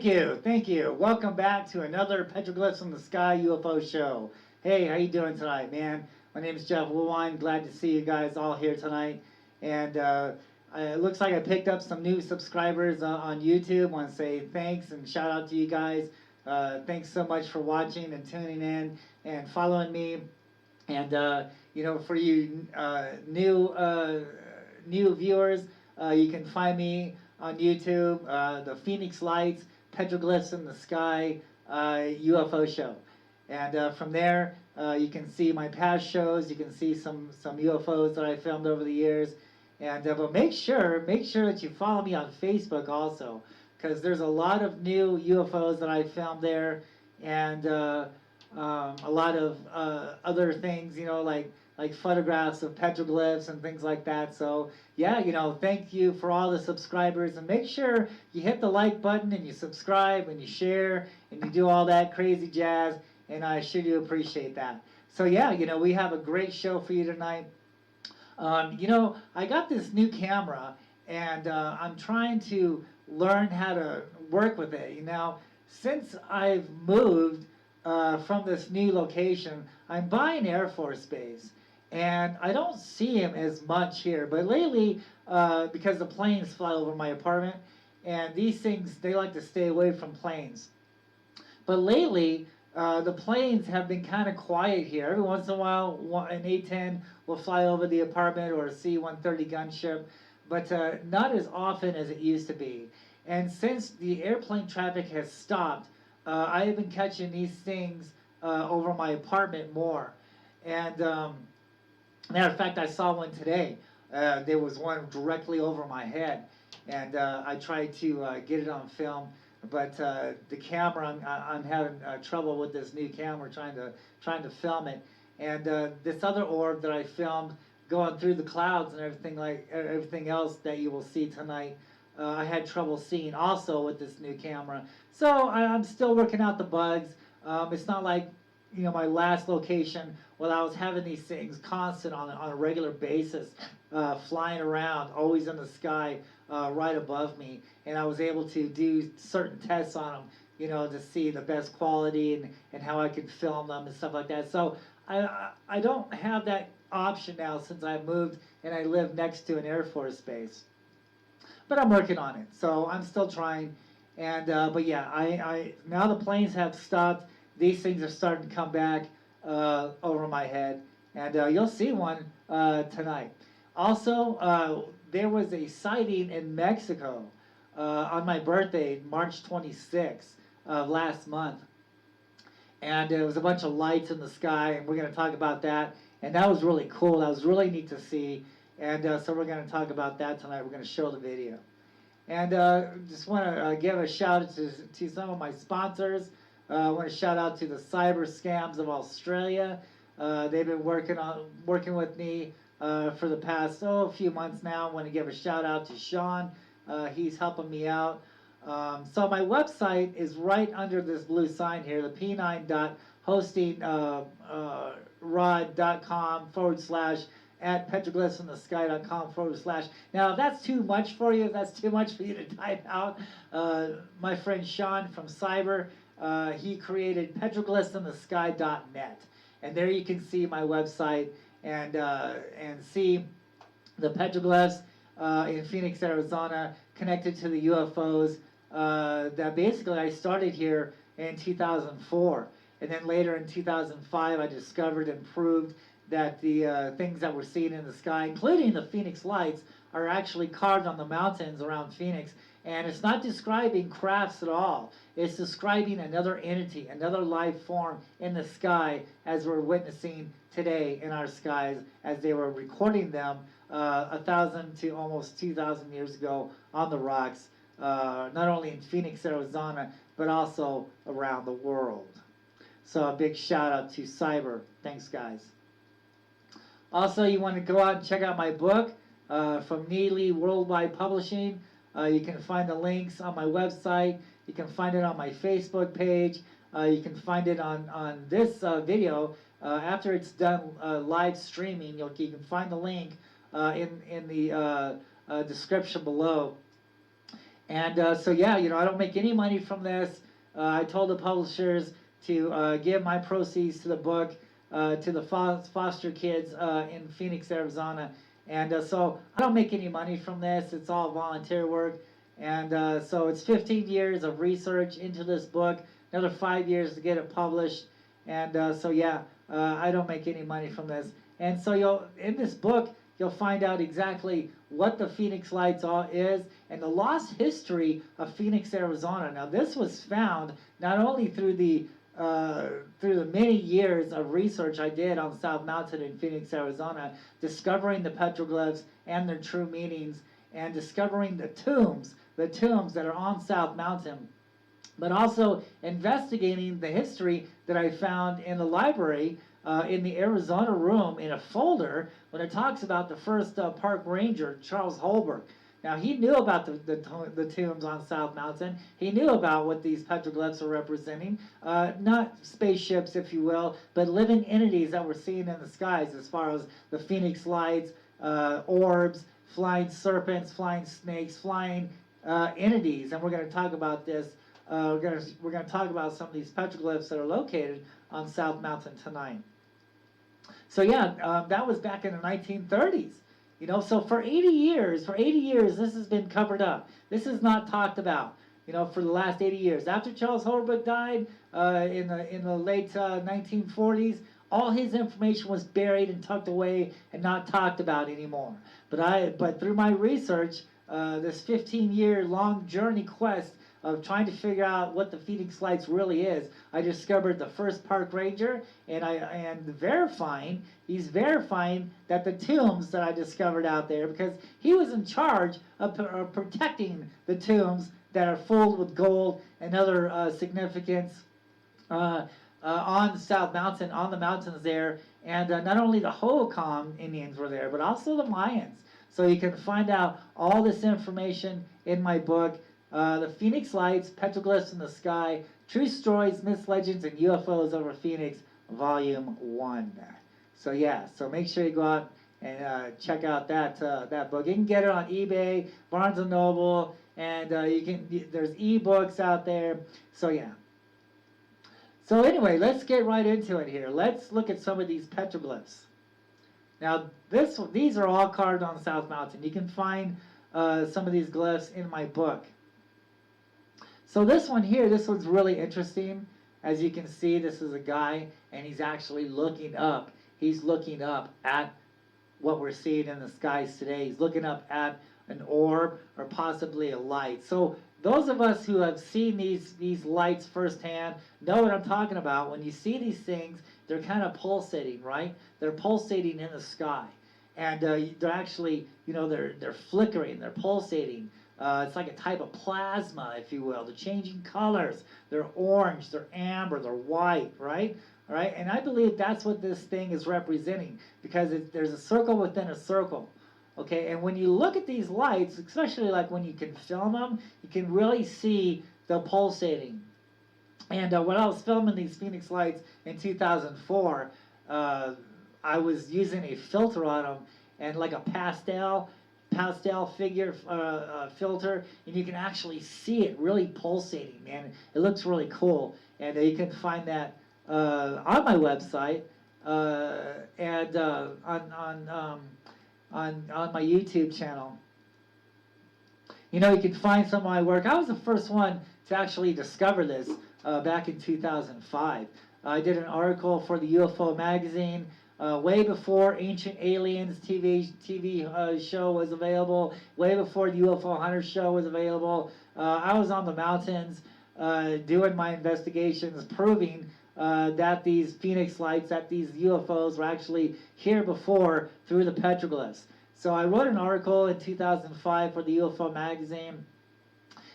Thank you, thank you. Welcome back to another Petroglyphs in the Sky UFO show. Hey, how you doing tonight, man? My name is Jeff Lewine. Glad to see you guys all here tonight. And it looks like I picked up some new subscribers on YouTube. Want to say thanks and shout out to you guys. Thanks so much for watching and tuning in and following me. And you know, for you new viewers, you can find me on YouTube, the Phoenix Lights, Petroglyphs in the Sky UFO show. And from there, you can see my past shows. You can see some UFOs that I filmed over the years. And but make sure that you follow me on Facebook also, because there's a lot of new UFOs that I filmed there, and a lot of other things, you know, like photographs of petroglyphs and things like that. So yeah, you know, thank you for all the subscribers, and make sure you hit the like button and you subscribe and you share and you do all that crazy jazz, and I sure do appreciate that. So yeah, you know, we have a great show for you tonight. You know, I got this new camera, and I'm trying to learn how to work with it. You know, since I've moved from this new location, I'm buying Air Force Base, and I don't see him as much here. But lately, because the planes fly over my apartment, and these things, they like to stay away from planes. But lately, the planes have been kind of quiet here. Every once in a while, an A-10 will fly over the apartment, or a C-130 gunship, but not as often as it used to be. And since the airplane traffic has stopped, I have been catching these things over my apartment more. And matter of fact, I saw one today. There was one directly over my head, and I tried to get it on film. But the camera, I'm having trouble with this new camera trying to film it. And this other orb that I filmed going through the clouds and everything else that you will see tonight, I had trouble seeing also with this new camera. So I'm still working out the bugs. It's not like, you know, my last location, well, I was having these things constant on a regular basis, flying around, always in the sky, right above me, and I was able to do certain tests on them, you know, to see the best quality and how I could film them and stuff like that. So I don't have that option now since I moved and I live next to an Air Force base. But I'm working on it, so I'm still trying. And but yeah, I now the planes have stopped. These things are starting to come back over my head, and you'll see one tonight. Also, there was a sighting in Mexico on my birthday, March 26th of last month. And there was a bunch of lights in the sky, and we're going to talk about that. And that was really cool. That was really neat to see. And so we're going to talk about that tonight. We're going to show the video. And just want to give a shout out to some of my sponsors. I want to shout out to the Cyber Scams of Australia. They've been working with me for the past few months now. I want to give a shout out to Sean. He's helping me out. So my website is right under this blue sign here, the p9.hostingrod.com/ at petroglyphsinthesky.com/. Now, if that's too much for you, if that's too much for you to type out, my friend Sean from Cyber, he created petroglyphsinthesky.net. And there you can see my website and see the petroglyphs in Phoenix, Arizona, connected to the UFOs that basically I started here in 2004. And then later in 2005, I discovered and proved that the things that we're seeing in the sky, including the Phoenix lights, are actually carved on the mountains around Phoenix. And it's not describing crafts at all. It's describing another entity, another life form in the sky, as we're witnessing today in our skies, as they were recording them 1,000 to almost 2,000 years ago on the rocks, not only in Phoenix, Arizona, but also around the world. So a big shout out to Cyber. Thanks, guys. Also, you want to go out and check out my book from Neely Worldwide Publishing. You can find the links on my website. You can find it on my Facebook page. You can find it on this video. After it's done live streaming, you can find the link in the description below. And so yeah, I don't make any money from this. I told the publishers to give my proceeds to the book to the foster kids in Phoenix, Arizona. And so I don't make any money from this. It's all volunteer work. And so it's 15 years of research into this book, another 5 years to get it published. And so yeah, I don't make any money from this. And so in this book, you'll find out exactly what the Phoenix Lights is and the lost history of Phoenix, Arizona. Now, this was found not only through the many years of research I did on South Mountain in Phoenix, Arizona, discovering the petroglyphs and their true meanings, and discovering the tombs that are on South Mountain, but also investigating the history that I found in the library in the Arizona room in a folder when it talks about the first park ranger, Charles Holbrook. Now, he knew about the tombs on South Mountain. He knew about what these petroglyphs are representing. Not spaceships, if you will, but living entities that were seen in the skies, as far as the Phoenix Lights, orbs, flying serpents, flying snakes, flying entities. And we're going to talk about this. We're going to talk about some of these petroglyphs that are located on South Mountain tonight. So yeah, that was back in the 1930s. So for 80 years, this has been covered up. This is not talked about, for the last 80 years. After Charles Holbrook died in the late 1940s, all his information was buried and tucked away and not talked about anymore. But through my research, this 15-year long journey quest of trying to figure out what the Phoenix Lights really is, I discovered the first park ranger, and he's verifying that the tombs that I discovered out there, because he was in charge of protecting the tombs that are filled with gold and other significance on South Mountain, on the mountains there. And not only the Hohokam Indians were there, but also the Mayans. So you can find out all this information in my book, The Phoenix Lights, Petroglyphs in the Sky, True Stories, Myths, Legends, and UFOs over Phoenix, Volume 1. So yeah, so make sure you go out and check out that book. You can get it on eBay, Barnes & Noble, and there's ebooks out there. So yeah. So anyway, let's get right into it here. Let's look at some of these petroglyphs. Now, these are all carved on South Mountain. You can find some of these glyphs in my book. So this one here, this one's really interesting. As you can see, this is a guy, and he's actually looking up. He's looking up at what we're seeing in the skies today. He's looking up at an orb or possibly a light. So those of us who have seen these lights firsthand know what I'm talking about. When you see these things, they're kind of pulsating, right? They're pulsating in the sky. And they're actually, they're flickering, they're pulsating. It's like a type of plasma, if you will. They're changing colors. They're orange, they're amber, they're white, right? All right, and I believe that's what this thing is representing, because there's a circle within a circle. Okay, and when you look at these lights, especially like when you can film them, you can really see the pulsating. And when I was filming these Phoenix Lights in 2004, I was using a filter on them, and like a pastel figure filter, and you can actually see it really pulsating, man. It looks really cool, and you can find that on my website and on my YouTube channel. You can find some of my work. I was the first one to actually discover this back in 2005. I did an article for the UFO magazine way before Ancient Aliens TV show was available, way before the UFO Hunter show was available. I was on the mountains doing my investigations, proving that these Phoenix Lights, that these UFOs were actually here before through the petroglyphs. So I wrote an article in 2005 for the UFO magazine.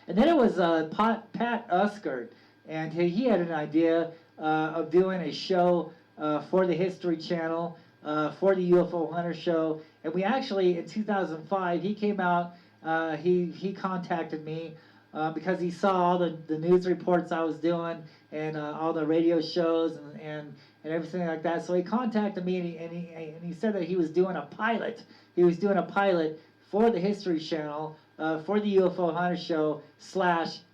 And then it was Pat Uskert, and he had an idea of doing a show for the History Channel, for the UFO Hunter show. And we actually, in 2005, he came out, he contacted me because he saw all the news reports I was doing and all the radio shows and everything like that. So he contacted me, and he said that he was doing a pilot. He was doing a pilot for the History Channel for the UFO Hunter Show /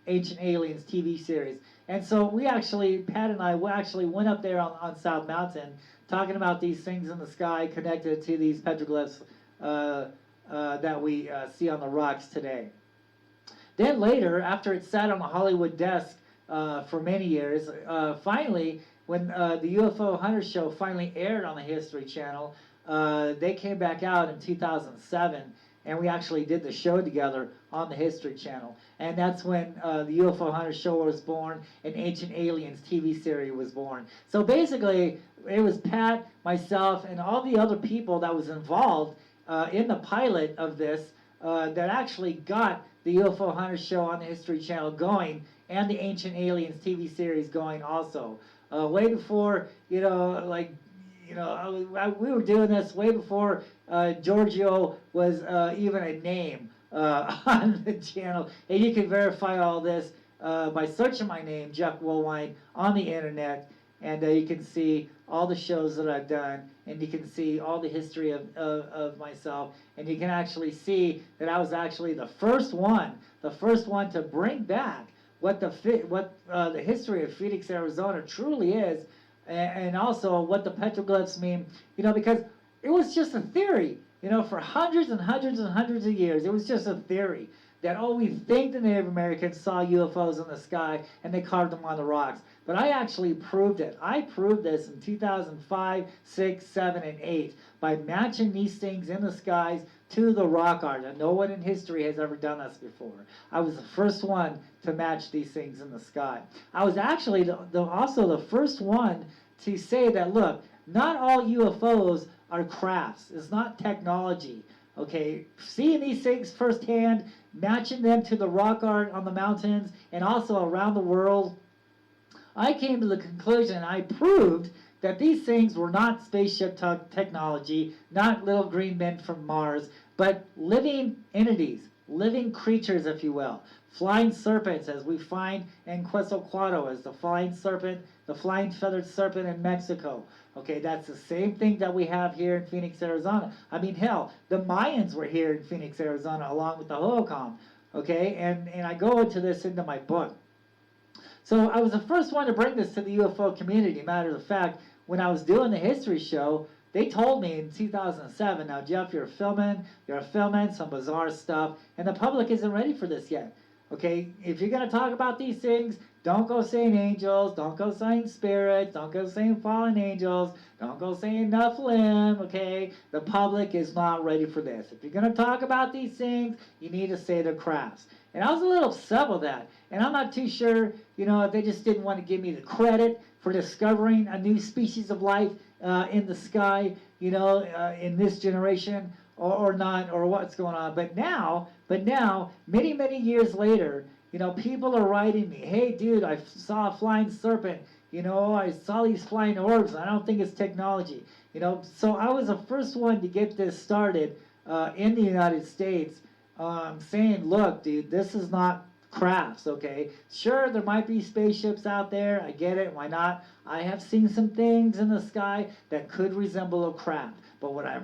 Ancient Aliens TV series. And so Pat and I actually went up there on South Mountain talking about these things in the sky connected to these petroglyphs that we see on the rocks today. Then later, after it sat on the Hollywood desk for many years, finally, when the UFO Hunter Show finally aired on the History Channel, they came back out in 2007, and we actually did the show together on the History Channel. And that's when the UFO Hunter Show was born and Ancient Aliens TV series was born. So basically, it was Pat, myself, and all the other people that was involved in the pilot of this that actually got the UFO Hunter Show on the History Channel going, and the Ancient Aliens TV series going also. Way before, we were doing this way before Giorgio was even a name on the channel. And you can verify all this by searching my name, Jeff Woolwine, on the internet. And you can see all the shows that I've done, and you can see all the history of myself, and you can actually see that I was actually the first one to bring back what the history of Phoenix, Arizona truly is, and also what the petroglyphs mean, because it was just a theory, for hundreds and hundreds and hundreds of years. It was just a theory that, we think the Native Americans saw UFOs in the sky and they carved them on the rocks. But I actually proved it. I proved this in 2005, 6, 7, and 8 by matching these things in the skies to the rock art. And no one in history has ever done this before. I was the first one to match these things in the sky. I was actually also the first one to say that, look, not all UFOs are crafts. It's not technology. Okay, seeing these things firsthand, matching them to the rock art on the mountains and also around the world, I came to the conclusion, and I proved that these things were not spaceship technology, not little green men from Mars, but living entities, living creatures, if you will. Flying serpents, as we find in Quetzalcoatl, as the flying serpent, the flying feathered serpent in Mexico. Okay, that's the same thing that we have here in Phoenix, Arizona. I mean, hell, the Mayans were here in Phoenix, Arizona, along with the Hohokam. Okay, and I go into this into my book. So I was the first one to bring this to the UFO community. Matter of fact, when I was doing the history show, they told me in 2007, now Jeff, you're filming some bizarre stuff, and the public isn't ready for this yet. Okay, if you're going to talk about these things, don't go saying angels, don't go saying spirits, don't go saying fallen angels, don't go saying Nephilim, okay? The public is not ready for this. If you're going to talk about these things, you need to say the crafts. And I was a little upset with that. And I'm not too sure, if they just didn't want to give me the credit for discovering a new species of life in the sky, in this generation, or not, or what's going on. But now, many, many years later, people are writing me, hey, dude, I saw a flying serpent. I saw these flying orbs. I don't think it's technology. So I was the first one to get this started in the United States, saying, look, dude, this is not crafts, okay? Sure, there might be spaceships out there. I get it. Why not? I have seen some things in the sky that could resemble a craft. But what I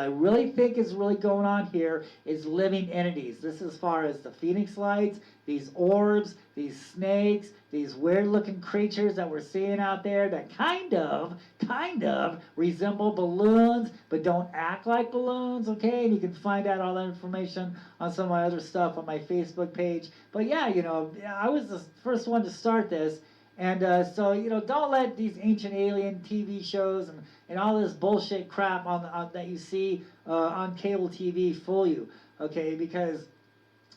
really think is really going on here is living entities. This is as far as the Phoenix Lights, these orbs, these snakes, these weird-looking creatures that we're seeing out there that kind of resemble balloons, but don't act like balloons, okay? And you can find out all that information on some of my other stuff on my Facebook page. But yeah, I was the first one to start this. And so, don't let these ancient alien TV shows and all this bullshit crap that you see on cable TV fool you, okay? Because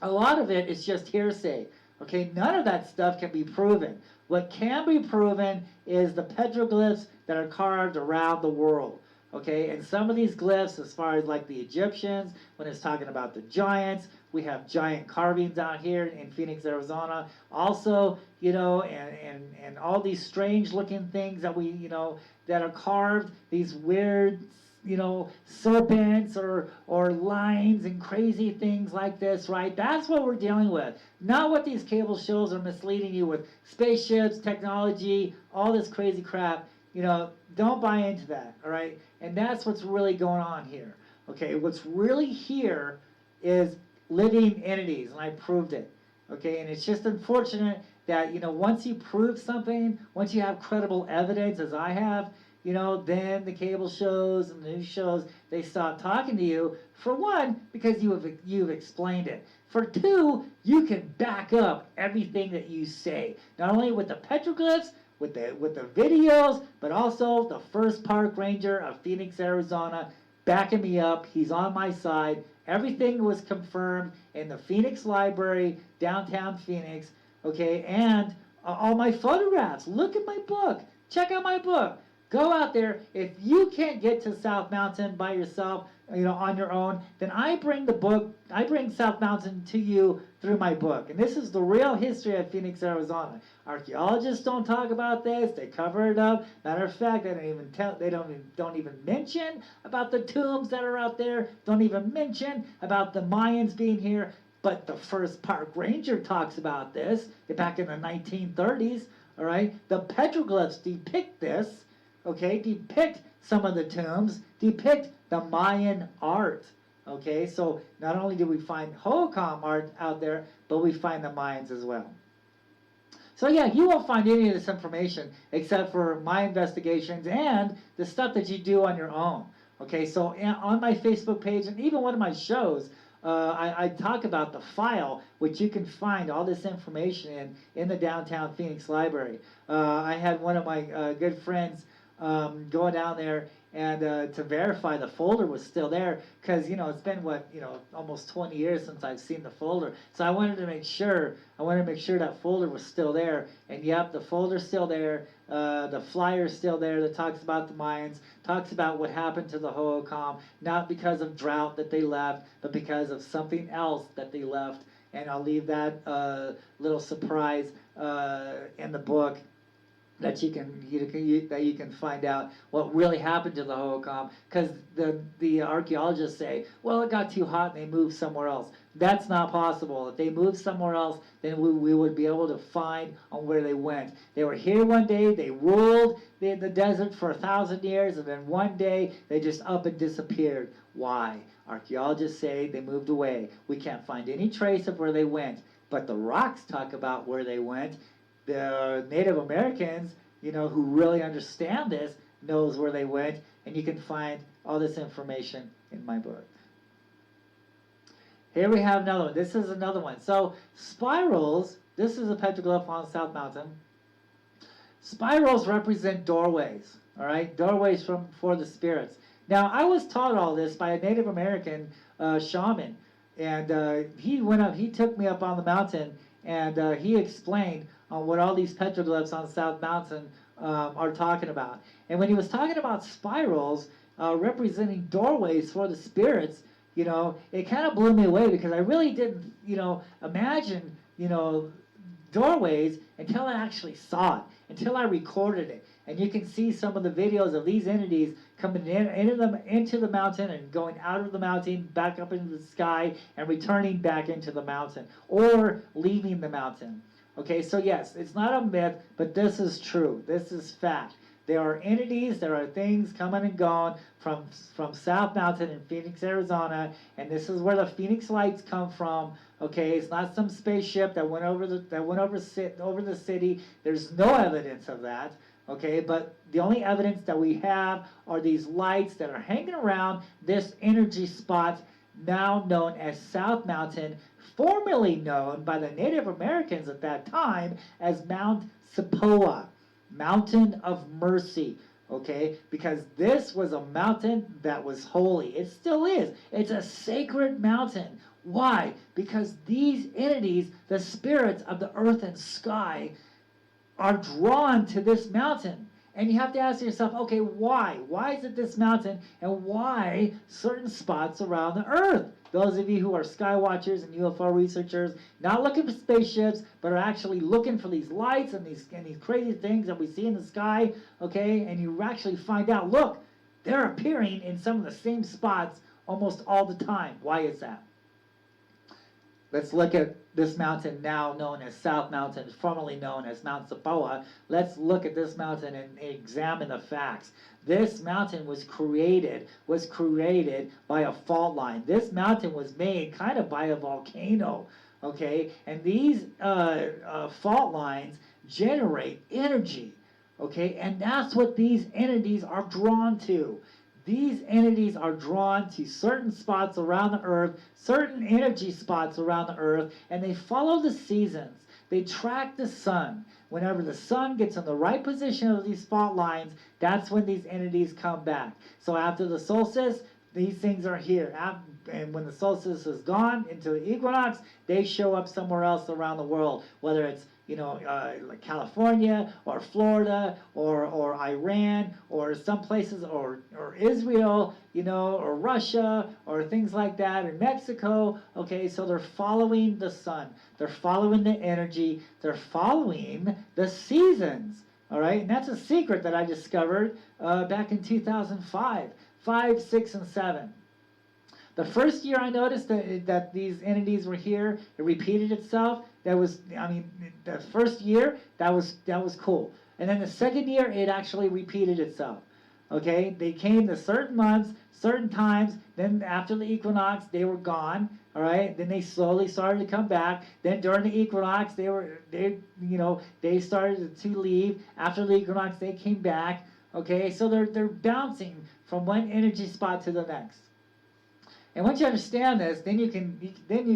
a lot of it is just hearsay, okay? None of that stuff can be proven. What can be proven is the petroglyphs that are carved around the world, okay? And some of these glyphs, as far as like the Egyptians, when it's talking about the giants, we have giant carvings out here in Phoenix, Arizona. Also, and all these strange looking things that we, that are carved, these weird, serpents or lines and crazy things like this, right? That's what we're dealing with. Not what these cable shows are misleading you with spaceships, technology, all this crazy crap. Don't buy into that, all right? And that's what's really going on here, okay? What's really here is living entities, and I proved it. Okay, and it's just unfortunate that, once you prove something, once you have credible evidence, as I have, then the cable shows and the news shows, they stop talking to you. For one, because you've explained it. For two, you can back up everything that you say, not only with the petroglyphs, with the videos, but also the first park ranger of Phoenix, Arizona, backing me up. He's on my side. Everything was confirmed in the Phoenix Library, downtown Phoenix, okay, and all my photographs. Look at my book. Check out my book. Go out there. If you can't get to South Mountain by yourself, on your own, then I bring South Mountain to you through my book. And this is the real history of Phoenix, Arizona. Archaeologists don't talk about this. They cover it up. Matter of fact, they don't even mention about the tombs that are out there. Don't even mention about the Mayans being here. But the first park ranger talks about this back in the 1930s. All right, the petroglyphs depict this. Okay, depict some of the tombs, depict the Mayan art. Okay, so not only do we find Hohokam art out there, but we find the Mayans as well. So yeah, you won't find any of this information except for my investigations and the stuff that you do on your own. Okay, so on my Facebook page and even one of my shows, I talk about the file, which you can find all this information in the downtown Phoenix Library. I had one of my good friends going down there and to verify the folder was still there, because it's been almost 20 years since I've seen the folder. So I wanted to make sure that folder was still there. And yep, the folder's still there. The flyer's still there that talks about the Mayans, talks about what happened to the Hohokam, not because of drought that they left, but because of something else that they left. And I'll leave that little surprise in the book, that you can find out what really happened to the Hohokam, because the archaeologists say, well, it got too hot and they moved somewhere else. That's not possible. If they moved somewhere else, then we would be able to find on where they went. They were here one day, they ruled the desert for 1,000 years, and then one day they just up and disappeared. Why? Archaeologists say they moved away. We can't find any trace of where they went, but the rocks talk about where they went. The Native Americans, who really understand this, knows where they went, and you can find all this information in my book. Here we have another one. This is another one. So spirals, this is a petroglyph on South Mountain. Spirals represent doorways, all right? Doorways for the spirits. Now, I was taught all this by a Native American shaman, and he took me up on the mountain, and he explained on what all these petroglyphs on South Mountain are talking about. And when he was talking about spirals representing doorways for the spirits, it kind of blew me away, because I really didn't, imagine, doorways until I actually saw it, until I recorded it. And you can see some of the videos of these entities coming into the mountain and going out of the mountain, back up into the sky, and returning back into the mountain, or leaving the mountain. Okay, so yes, it's not a myth, but this is true. This is fact. There are entities, there are things coming and going from South Mountain in Phoenix, Arizona, and this is where the Phoenix lights come from. Okay, it's not some spaceship that went over the city. There's no evidence of that. Okay, but the only evidence that we have are these lights that are hanging around this energy spot, now known as South Mountain, formerly known by the Native Americans at that time as Mount Sepoa, Mountain of Mercy, okay? Because this was a mountain that was holy. It still is. It's a sacred mountain. Why? Because these entities, the spirits of the earth and sky, are drawn to this mountain. And you have to ask yourself, okay, why? Why is it this mountain, and why certain spots around the earth? Those of you who are sky watchers and UFO researchers, not looking for spaceships, but are actually looking for these lights and these crazy things that we see in the sky, okay? And you actually find out, look, they're appearing in some of the same spots almost all the time. Why is that? Let's look at this mountain now known as South Mountain, formerly known as Mount Zapoa. Let's look at this mountain and examine the facts. This mountain was created by a fault line. This mountain was made kind of by a volcano, okay? And these fault lines generate energy, okay? And that's what these entities are drawn to. These entities are drawn to certain spots around the earth, certain energy spots around the earth, and they follow the seasons. They track the sun. Whenever the sun gets in the right position of these fault lines, that's when these entities come back. So after the solstice, these things are here. And when the solstice is gone into the equinox, they show up somewhere else around the world, whether it's like California or Florida or Iran or some places or Israel, or Russia or things like that, or Mexico. Okay, so they're following the sun. They're following the energy. They're following the seasons. All right, and that's a secret that I discovered back in 2005, 5, 6, and 7. The first year I noticed that these entities were here, it repeated itself. The first year, that was cool. And then the second year, it actually repeated itself. Okay, they came to certain months, certain times. Then after the equinox, they were gone. All right. Then they slowly started to come back. Then during the equinox, they started to leave. After the equinox, they came back. Okay, so they're bouncing from one energy spot to the next. And once you understand this, then you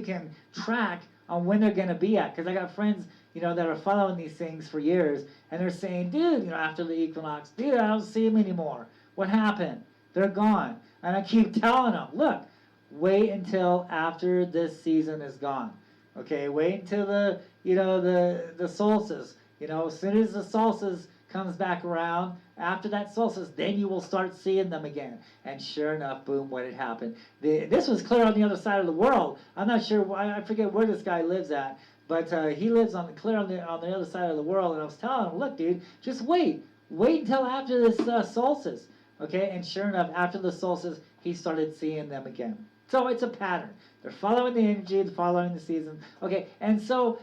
can track on when they're going to be at. Because I got friends, that are following these things for years, and they're saying, dude, after the equinox, dude, I don't see them anymore. What happened? They're gone. And I keep telling them, look, wait until after this season is gone. Okay, wait until the solstice. As soon as the solstice comes back around, after that solstice, then you will start seeing them again. And sure enough, boom, what had happened. This was clear on the other side of the world. I'm not sure, I forget where this guy lives at, but he lives clear on the other side of the world. And I was telling him, look, dude, just wait until after this solstice. Okay, and sure enough, after the solstice, he started seeing them again. So it's a pattern. They're following the energy, they're following the season. Okay, and so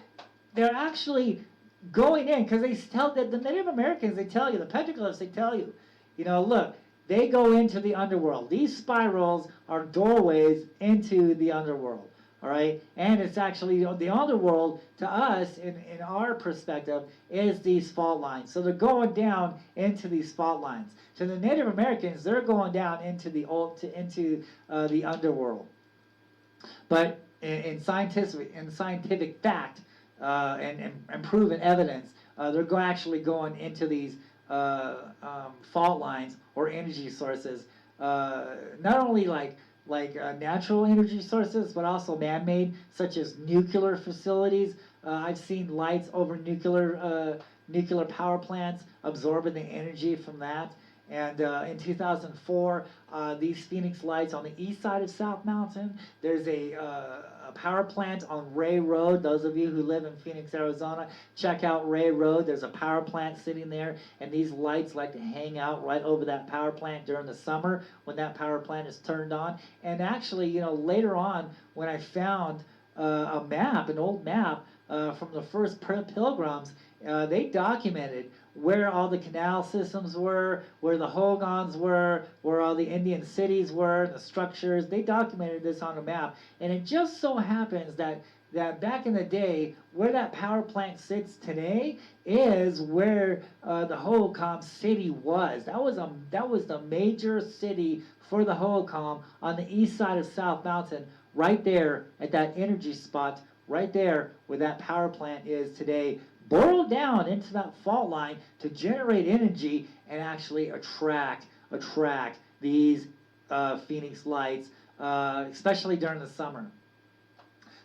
they're actually going in, because they tell that the Native Americans, they tell you, the petroglyphs, they tell you, look, they go into the underworld. These spirals are doorways into the underworld, all right? And it's actually, the underworld, to us, in our perspective, is these fault lines. So they're going down into these fault lines. To the Native Americans, they're going down into the underworld. But in scientific fact, and proven evidence, they're actually going into these fault lines or energy sources, not only like natural energy sources, but also man-made, such as nuclear facilities. I've seen lights over nuclear power plants absorbing the energy from that. And in 2004, these Phoenix lights on the east side of South Mountain, there's a power plant on Ray Road. Those of you who live in Phoenix, Arizona, check out Ray Road. There's a power plant sitting there, and these lights like to hang out right over that power plant during the summer when that power plant is turned on. And actually, later on, when I found an old map from the first pilgrims, they documented where all the canal systems were, where the Hogans were, where all the Indian cities were, the structures. They documented this on a map. And it just so happens that back in the day, where that power plant sits today is where the Hohokam city was. That was the major city for the Hohokam on the east side of South Mountain, right there at that energy spot, right there where that power plant is today, burrow down into that fault line to generate energy and actually attract these Phoenix lights, especially during the summer.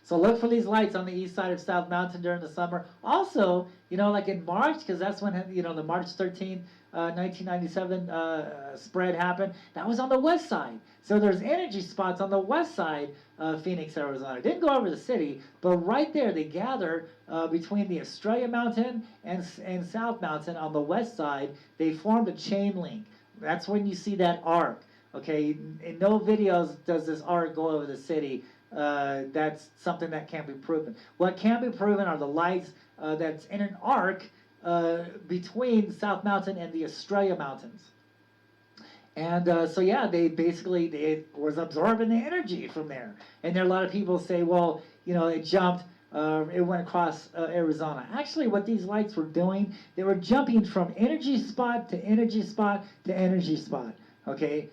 So look for these lights on the east side of South Mountain during the summer. Also, like in March, because that's when the March 13th, 1997 spread happened. That was on the west side. So there's energy spots on the west side of Phoenix, Arizona. It didn't go over the city, but right there they gathered between the Estrella Mountain and South Mountain on the west side. They formed a chain link. That's when you see that arc. Okay, in no videos does this arc go over the city. that's something that can't be proven. What can be proven are the lights that's in an arc between South Mountain and the Australia Mountains. And so yeah, they was absorbing the energy from there. And there are a lot of people say, well, it jumped, it went across Arizona. Actually, what these lights were doing, they were jumping from energy spot to energy spot to energy spot. Okay,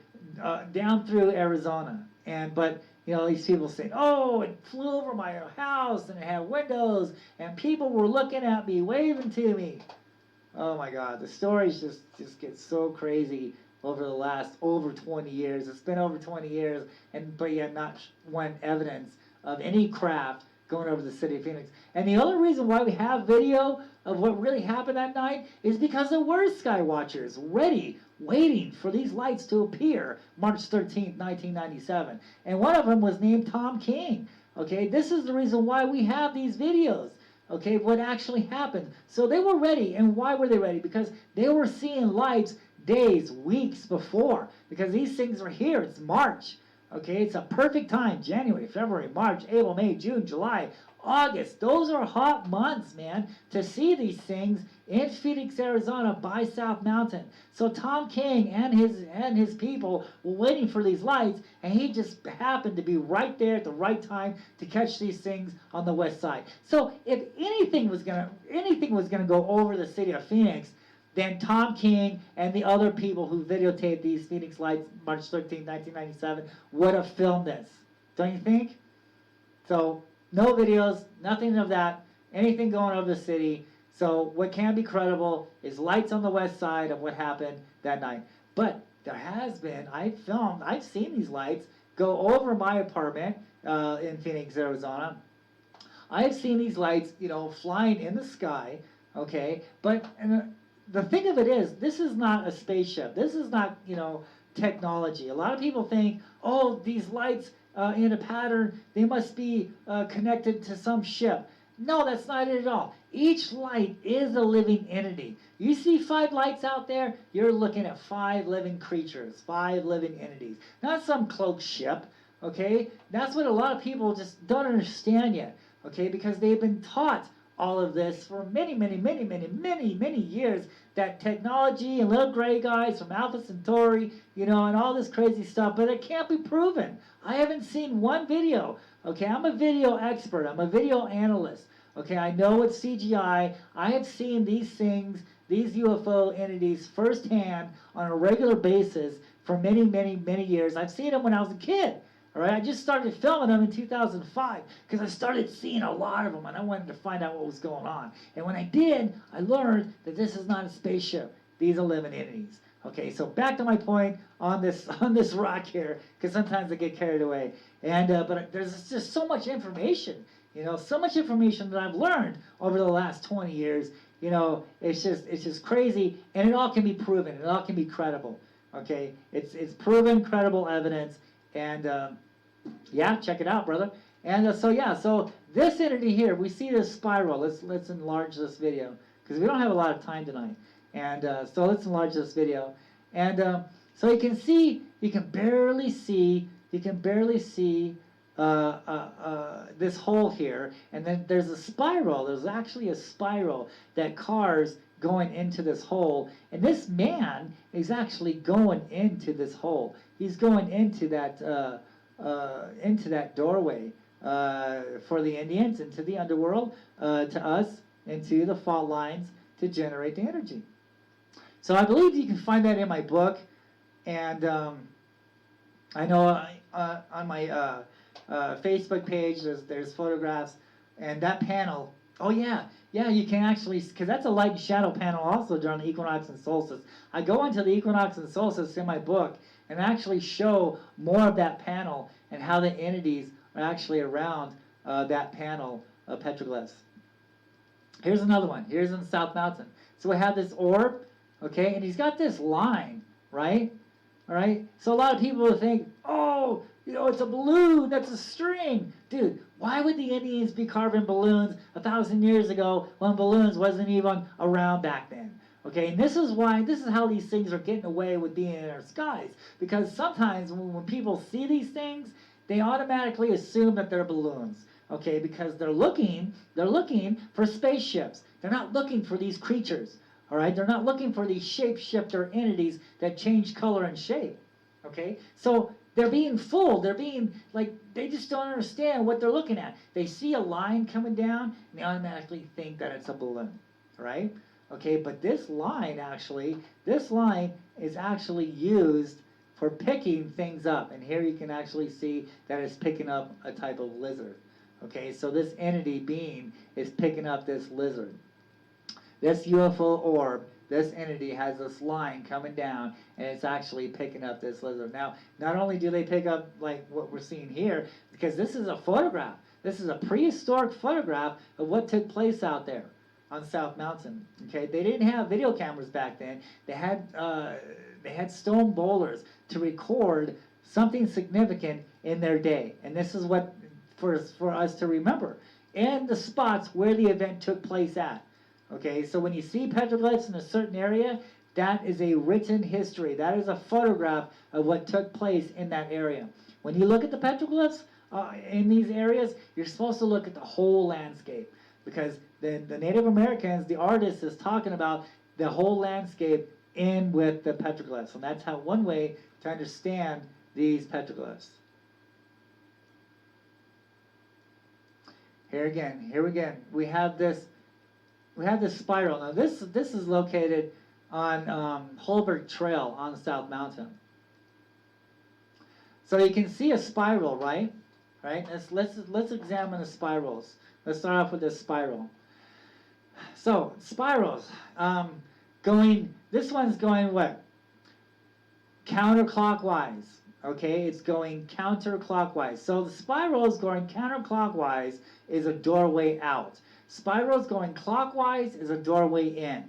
down through Arizona. But these people saying, oh, it flew over my house and it had windows and people were looking at me, waving to me. Oh my God, the stories just get so crazy over the last over 20 years. It's been over 20 years, but yet not one evidence of any craft going over the city of Phoenix. And the only reason why we have video of what really happened that night is because there were sky watchers ready, waiting for these lights to appear March 13th, 1997. And one of them was named Tom King. Okay, this is the reason why we have these videos. Okay, what actually happened. So they were ready. And why were they ready? Because they were seeing lights days, weeks before. Because these things are here. It's March. Okay, it's a perfect time. January, February, March, April, May, June, July, August. Those are hot months, man, to see these things in Phoenix, Arizona by South Mountain. So Tom King and his people were waiting for these lights, and he just happened to be right there at the right time to catch these things on the west side. So if anything was gonna go over the city of Phoenix, then Tom King and the other people who videotaped these Phoenix lights March 13, 1997 would have filmed this. Don't you think? So no videos, nothing of that, anything going over the city. So what can be credible is lights on the west side of what happened that night. But there has been, I've seen these lights go over my apartment in Phoenix, Arizona. I've seen these lights, flying in the sky, okay? But the thing of it is, this is not a spaceship. This is not, technology. A lot of people think, oh, these lights in a pattern, they must be connected to some ship. No, that's not it at all. Each light is a living entity. You see 5 lights out there, you're looking at 5 living creatures, 5 living entities. Not some cloaked ship, okay? That's what a lot of people just don't understand yet, okay? Because they've been taught all of this for many years, that technology and little gray guys from Alpha Centauri, and all this crazy stuff, but it can't be proven. I haven't seen one video. Okay, I'm a video expert. I'm a video analyst. Okay, I know it's CGI. I have seen these things, these UFO entities firsthand on a regular basis for many years. I've seen them when I was a kid. All right, I just started filming them in 2005 because I started seeing a lot of them and I wanted to find out what was going on. And when I did, I learned that this is not a spaceship. These are living entities. Okay, so back to my point on this rock here, because sometimes I get carried away. And but there's just so much information, so much information that I've learned over the last 20 years. It's just crazy, and it all can be proven. It all can be credible. Okay, it's proven, credible evidence, and yeah, check it out, brother. And so this entity here, we see this spiral. Let's enlarge this video because we don't have a lot of time tonight. And so let's enlarge this video. And so you can barely see this hole here. And then there's a spiral. There's actually a spiral that cars going into this hole. And this man is actually going into this hole. He's going into that doorway for the Indians, into the underworld, to us, into the fault lines to generate the energy. So I believe you can find that in my book, and I know on my Facebook page there's photographs, and that panel. Oh yeah, you can actually, because that's a light and shadow panel also during the equinox and solstice. I go into the equinox and solstice in my book and actually show more of that panel and how the entities are actually around that panel of petroglyphs. Here's another one. Here's in South Mountain. So we have this orb. Okay, and he's got this line, right? All right. So a lot of people will think, oh, it's a balloon. That's a string, dude. Why would the Indians be carving balloons 1,000 years ago when balloons wasn't even around back then? Okay, and this is how these things are getting away with being in our skies. Because sometimes when people see these things, they automatically assume that they're balloons, okay, because they're looking for spaceships. They're not looking for these creatures, all right? They're not looking for these shapeshifter entities that change color and shape, okay? So they're being fooled. They're being, like, they just don't understand what they're looking at. They see a line coming down, and they automatically think that it's a balloon, right? Okay, but this line is actually used for picking things up. And here you can actually see that it's picking up a type of lizard. Okay, so this entity being is picking up this lizard. This UFO orb, this entity has this line coming down, and it's actually picking up this lizard. Now, not only do they pick up like what we're seeing here, because this is a photograph. This is a prehistoric photograph of what took place out there on South Mountain. Okay, they didn't have video cameras back then. They had stone boulders to record something significant in their day, and this is what for us to remember, and the spots where the event took place at. Okay, so when you see petroglyphs in a certain area, that is a written history. That is a photograph of what took place in that area. When you look at the petroglyphs in these areas, you're supposed to look at the whole landscape, because the Native Americans, the artist, is talking about the whole landscape in with the petroglyphs, and that's how one way to understand these petroglyphs. Here again, we have this spiral. Now this is located on Holberg Trail on South Mountain. So you can see a spiral, right? Right. Let's examine the spirals. Let's start off with this spiral. So spirals, this one's going what? Counterclockwise. Okay, it's going counterclockwise. So the spiral is going counterclockwise is a doorway out. Spirals going clockwise is a doorway in.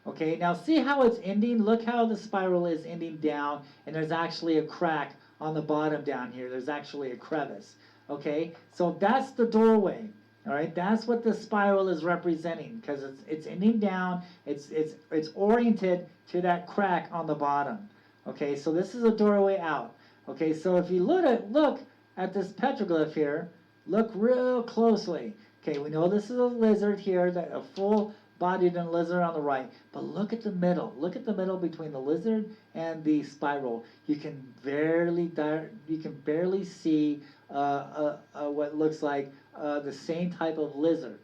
Okay, now see how it's ending? Look how the spiral is ending down, and there's actually a crack on the bottom down here. There's actually a crevice. Okay, so that's the doorway. All right, that's what the spiral is representing, because it's ending down. It's oriented to that crack on the bottom. Okay, so this is a doorway out. Okay, so if you look at this petroglyph here, look real closely. Okay, we know this is a lizard here, a full-bodied lizard on the right. But look at the middle. Look at the middle between the lizard and the spiral. You can barely see what looks like the same type of lizard.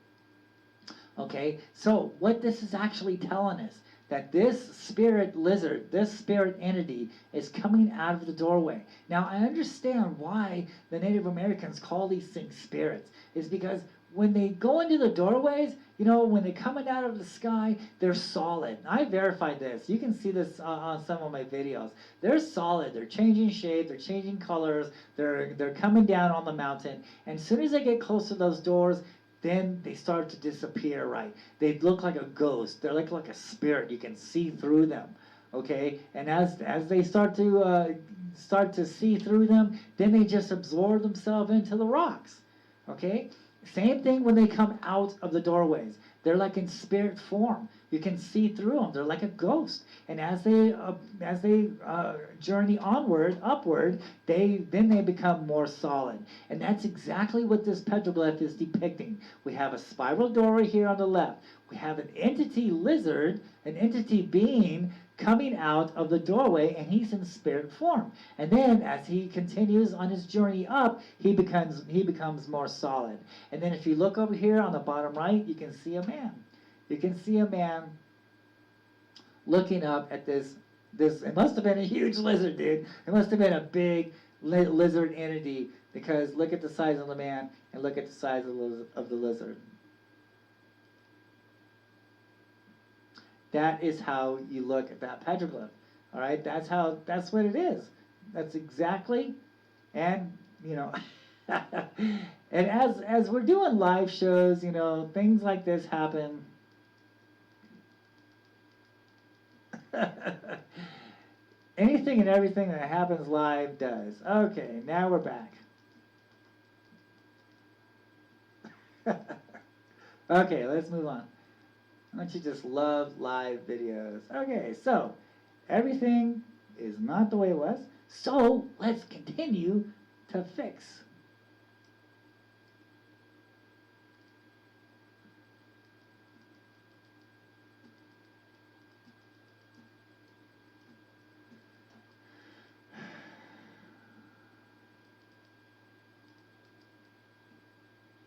Okay, so what this is actually telling us, that this spirit lizard, this spirit entity, is coming out of the doorway. Now, I understand why the Native Americans call these things spirits. It's because when they go into the doorways, when they're coming out of the sky, they're solid. I verified this. You can see this on some of my videos. They're solid. They're changing shape. They're changing colors. They're coming down on the mountain. And as soon as they get close to those doors, then they start to disappear, right? They look like a ghost. They're like a spirit. You can see through them, okay? And as they start to see through them, then they just absorb themselves into the rocks, okay? Same thing when they come out of the doorways. They're like in spirit form. You can see through them. They're like a ghost. And as they journey upward, then they become more solid. And that's exactly what this petroglyph is depicting. We have a spiral doorway here on the left. We have an entity lizard, an entity being coming out of the doorway, and he's in spirit form. And then as he continues on his journey up, he becomes more solid. And then if you look over here on the bottom right, you can see a man. You can see a man looking up at this. It must have been a huge lizard, dude. It must have been a big lizard entity, because look at the size of the man and look at the size of the lizard. That is how you look at that petroglyph. All right, that's what it is. That's exactly, and and as we're doing live shows, things like this happen. Anything and everything that happens live does. Okay, now we're back. Okay, let's move on. Don't you just love live videos? Okay, so everything is not the way it was. So let's continue to fix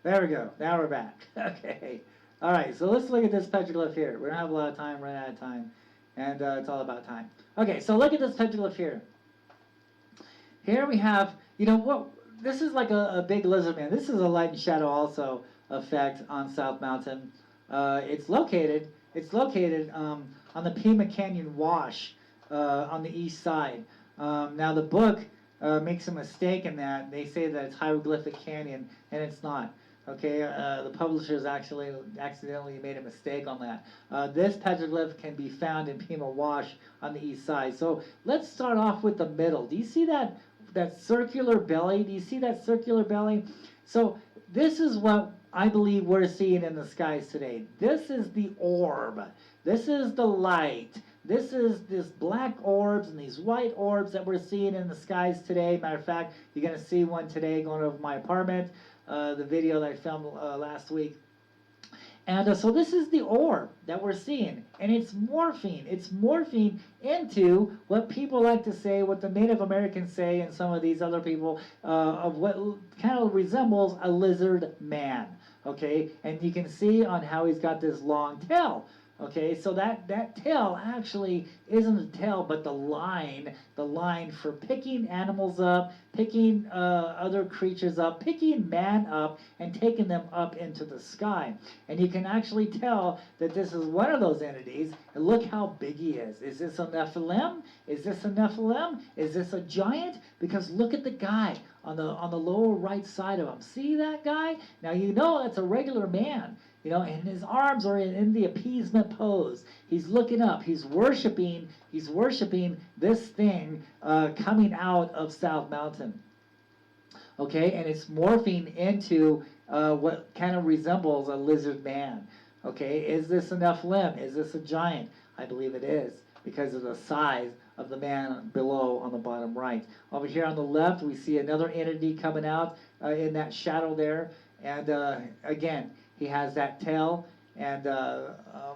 There we go. Now we're back. Okay. All right. So let's look at this petroglyph here. We don't have a lot of time. Run out of time, and it's all about time. Okay. So look at this petroglyph here. Here we have, you know what? This is like a big lizard man. This is a light and shadow also effect on South Mountain. It's located on the Pima Canyon Wash on the east side. Now the book makes a mistake in that. They say that it's Hieroglyphic Canyon, and it's not. Okay, the publishers actually accidentally made a mistake on that. This petroglyph can be found in Pima Wash on the east side. So let's start off with the middle. Do you see that circular belly? Do you see that circular belly? So this is what I believe we're seeing in the skies today. This is the orb. This is the light. This is this black orbs and these white orbs that we're seeing in the skies today. Matter of fact, you're going to see one today going over my apartment, the video that I filmed last week. And so this is the orb that we're seeing, and it's morphing. It's morphing into what people like to say, what the Native Americans say, and some of these other people, of what kind of resembles a lizard man. Okay, and you can see on how he's got this long tail. Okay, so that tail actually isn't a tail, but the line for picking animals up, picking other creatures up, picking man up, and taking them up into the sky. And you can actually tell that this is one of those entities. And look how big he is. Is this a Nephilim? Is this a Nephilim? Is this a giant? Because look at the guy on the lower right side of him. See that guy? Now you know that's a regular man. You know, and his arms are in the appeasement pose. He's looking up. He's worshiping this thing coming out of South Mountain. Okay, and it's morphing into what kind of resembles a lizard man. Okay, is this a Nephilim? Is this a giant? I believe it is, because of the size of the man below on the bottom right. Over here on the left, we see another entity coming out in that shadow there. And again, he has that tail, and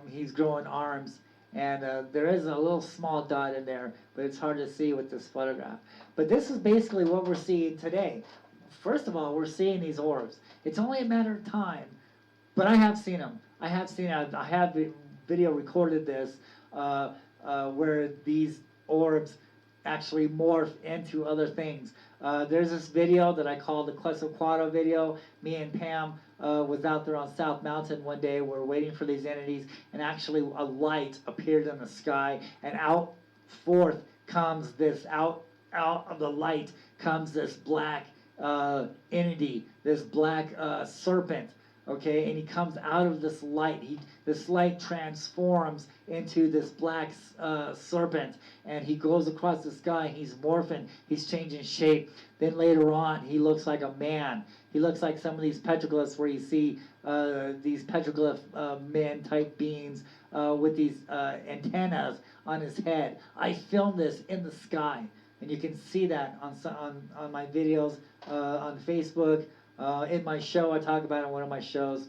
he's growing arms. And there is a little small dot in there, but it's hard to see with this photograph. But this is basically what we're seeing today. First of all, we're seeing these orbs. It's only a matter of time, but I have seen them. I have the video recorded this where these orbs actually morph into other things. There's this video that I call the Quetzalcoatl video. Me and Pam was out there on South Mountain one day. We're waiting for these entities, and actually a light appeared in the sky, and out of the light comes this black entity, this black serpent. Okay, and he comes out of this light. This light transforms into this black serpent, and he goes across the sky. He's morphing. He's changing shape. Then later on, he looks like a man. He looks like some of these petroglyphs where you see these petroglyph men type beings with these antennas on his head. I filmed this in the sky, and you can see that on my videos on Facebook. In my show, I talk about it in one of my shows,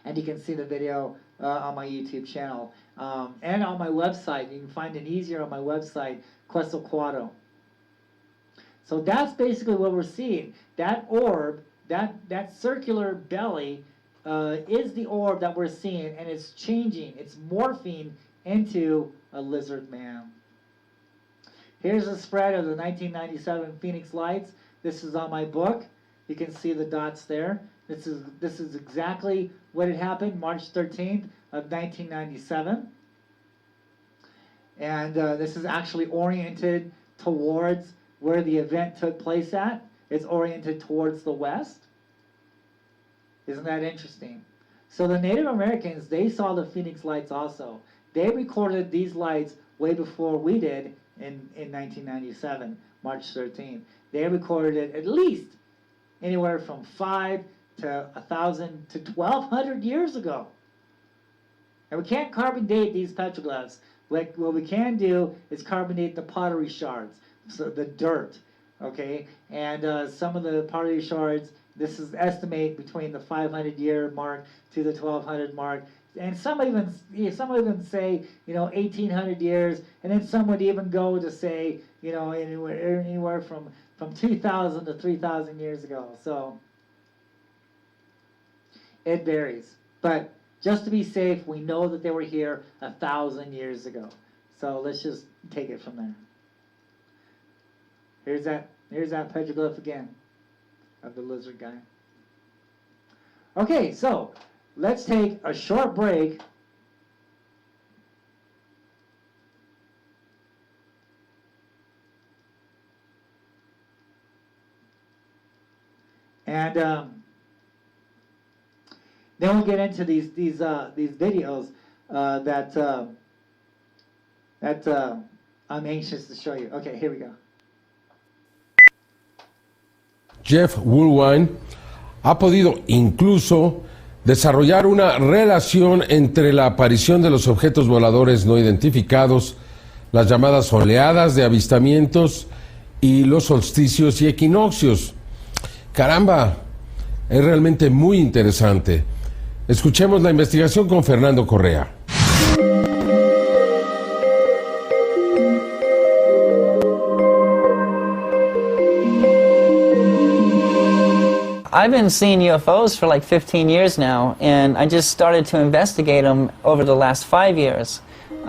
and you can see the video on my YouTube channel and on my website. You can find it easier on my website, Quetzalcoatl. So that's basically what we're seeing. That orb, that circular belly, is the orb that we're seeing, and it's changing. It's morphing into a lizard man. Here's a spread of the 1997 Phoenix Lights. This is on my book. You can see the dots there. This is exactly what had happened March 13th of 1997. And this is actually oriented towards where the event took place at. It's oriented towards the west. Isn't that interesting? So the Native Americans, they saw the Phoenix Lights also. They recorded these lights way before we did in 1997, March 13th. They recorded it at least anywhere from 5 to 1,000 to 1,200 years ago. And we can't carbon date these petroglyphs. What we can do is carbon date the pottery shards, so the dirt, okay? And some of the pottery shards, this is estimate between the 500-year mark to the 1,200 mark. And some even say, 1,800 years, and then some would even go to say, anywhere from 2,000 to 3,000 years ago. So It varies. But just to be safe, we know that they were here 1,000 years ago. So let's just take it from there. Here's that petroglyph again of the lizard guy. Okay, so let's take a short break. And then we'll get into these videos that I'm anxious to show you. Okay, here we go. Jeff Woolwine ha podido incluso desarrollar una relación entre la aparición de los objetos voladores no identificados, las llamadas oleadas de avistamientos y los solsticios y equinoccios. Caramba, es realmente muy interesante. Escuchemos la investigación con Fernando Correa. I've been seeing UFOs for like 15 years now, and I just started to investigate them over the last 5 years.